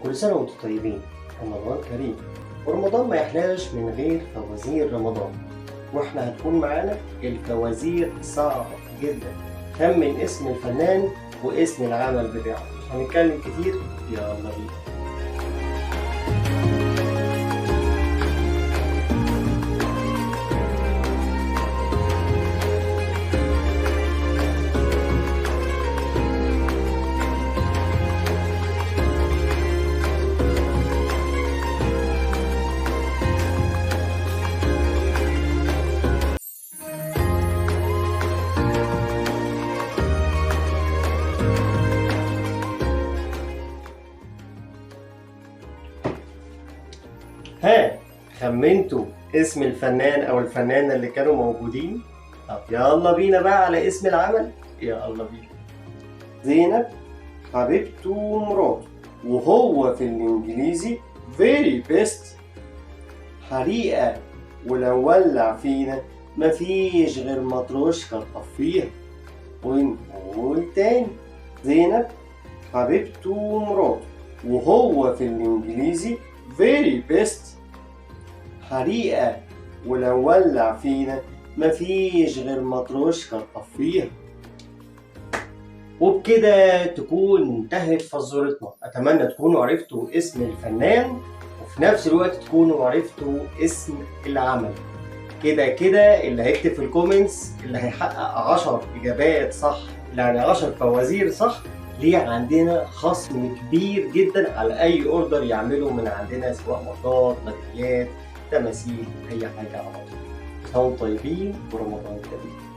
كل سنة وانتم طيبين. رمضان كريم، ورمضان ما يحلاش من غير فوازير رمضان، واحنا هتكون معانا الفوازير صعبة جدا. خمن اسم الفنان واسم العمل بتاعه، مش هنتكلم كتير، يلا بينا. ها، خمنتوا اسم الفنان او الفنانة اللي كانوا موجودين؟ طب يلا بينا بقى على اسم العمل، يلا بينا. زينب حبيبته ومراته، وهو في الانجليزي very best. حريقة ولو ولع فينا مفيش غير مطروشكا تطفيها. ونقول تاني، زينب حبيبته ومراته، وهو في الانجليزي very best. حريقة ولو ولع فينا مفيش غير مطروشكا تطفيها. وبكده تكون انتهت فزورتنا. اتمنى تكونوا عرفتوا اسم الفنان وفي نفس الوقت تكونوا عرفتوا اسم العمل. كده اللي هيكتب في الكومنتس اللي هيحقق 10 اجابات صح، يعني 10 فوازير صح، ليه عندنا خصم كبير جدا على اي اوردر يعمله من عندنا، سواء مطار، ميداليات، تماثيل، اي حاجه على طول. كونوا طيبين ورمضان كريم.